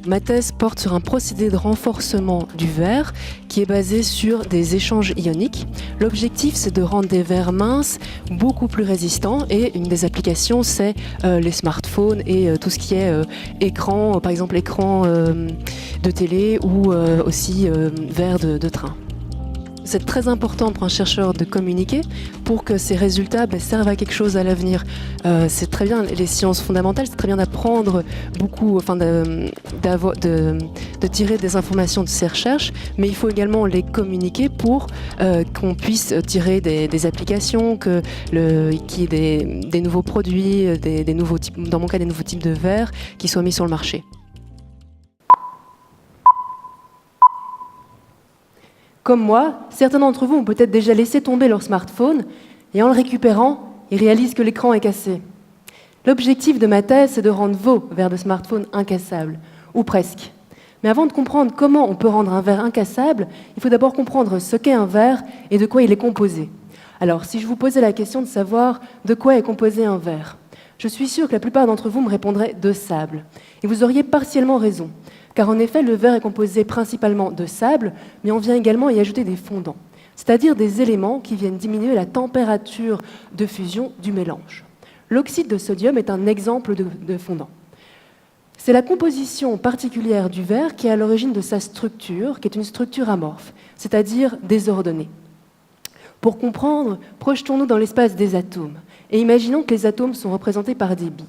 Ma thèse porte sur un procédé de renforcement du verre qui est basé sur des échanges ioniques. L'objectif, c'est de rendre des verres minces beaucoup plus résistants, et une des applications, c'est les smartphones et tout ce qui est écran, par exemple écran de télé ou aussi verre de train. C'est très important pour un chercheur de communiquer pour que ces résultats servent à quelque chose à l'avenir. C'est très bien, les sciences fondamentales, c'est très bien d'apprendre beaucoup, de tirer des informations de ces recherches, mais il faut également les communiquer pour qu'on puisse tirer des applications, qu'il y ait des nouveaux produits, des nouveaux types, dans mon cas des nouveaux types de verres qui soient mis sur le marché. Comme moi, certains d'entre vous ont peut-être déjà laissé tomber leur smartphone et en le récupérant, ils réalisent que l'écran est cassé. L'objectif de ma thèse, c'est de rendre vos verres de smartphone incassables, ou presque. Mais avant de comprendre comment on peut rendre un verre incassable, il faut d'abord comprendre ce qu'est un verre et de quoi il est composé. Alors, si je vous posais la question de savoir de quoi est composé un verre, je suis sûre que la plupart d'entre vous me répondraient de sable. Et vous auriez partiellement raison. Car en effet, le verre est composé principalement de sable, mais on vient également y ajouter des fondants, c'est-à-dire des éléments qui viennent diminuer la température de fusion du mélange. L'oxyde de sodium est un exemple de fondant. C'est la composition particulière du verre qui est à l'origine de sa structure, qui est une structure amorphe, c'est-à-dire désordonnée. Pour comprendre, projetons-nous dans l'espace des atomes, et imaginons que les atomes sont représentés par des billes.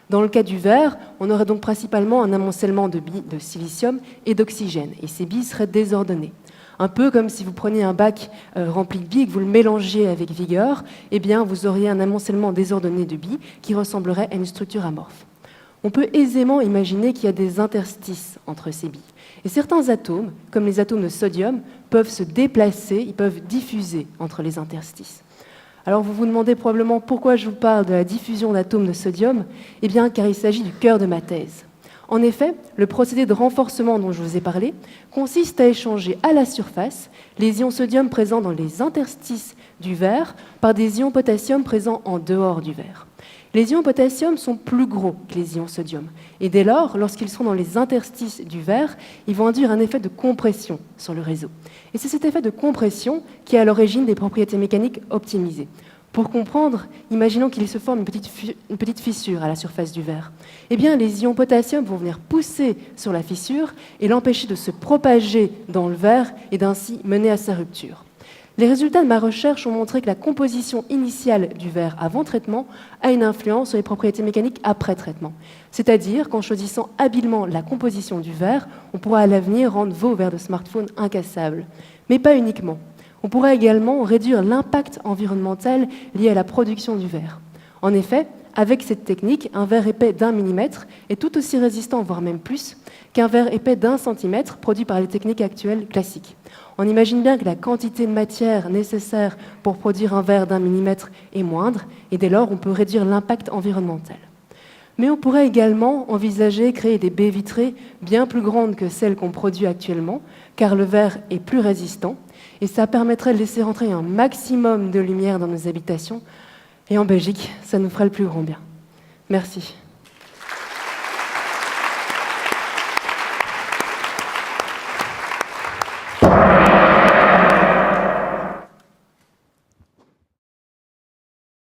Dans le cas du verre, on aurait donc principalement un amoncellement de billes de silicium et d'oxygène, et ces billes seraient désordonnées. Un peu comme si vous preniez un bac rempli de billes et que vous le mélangiez avec vigueur, eh bien vous auriez un amoncellement désordonné de billes qui ressemblerait à une structure amorphe. On peut aisément imaginer qu'il y a des interstices entre ces billes. Et certains atomes, comme les atomes de sodium, peuvent se déplacer, ils peuvent diffuser entre les interstices. Alors vous vous demandez probablement pourquoi je vous parle de la diffusion d'atomes de sodium. Eh bien, car il s'agit du cœur de ma thèse. En effet, le procédé de renforcement dont je vous ai parlé consiste à échanger à la surface les ions sodium présents dans les interstices du verre par des ions potassium présents en dehors du verre. Les ions potassium sont plus gros que les ions sodium, et dès lors, lorsqu'ils sont dans les interstices du verre, ils vont induire un effet de compression sur le réseau. Et c'est cet effet de compression qui est à l'origine des propriétés mécaniques optimisées. Pour comprendre, imaginons qu'il se forme une petite fissure à la surface du verre. Eh bien, les ions potassium vont venir pousser sur la fissure et l'empêcher de se propager dans le verre et d'ainsi mener à sa rupture. Les résultats de ma recherche ont montré que la composition initiale du verre avant traitement a une influence sur les propriétés mécaniques après traitement. C'est-à-dire qu'en choisissant habilement la composition du verre, on pourra à l'avenir rendre vos verres de smartphone incassables. Mais pas uniquement. On pourra également réduire l'impact environnemental lié à la production du verre. En effet, avec cette technique, un verre épais d'1 millimètre est tout aussi résistant, voire même plus, qu'un verre épais d'1 centimètre produit par les techniques actuelles classiques. On imagine bien que la quantité de matière nécessaire pour produire un verre d'1 millimètre est moindre, et dès lors, on peut réduire l'impact environnemental. Mais on pourrait également envisager créer des baies vitrées bien plus grandes que celles qu'on produit actuellement, car le verre est plus résistant, et ça permettrait de laisser rentrer un maximum de lumière dans nos habitations. Et en Belgique, ça nous ferait le plus grand bien. Merci.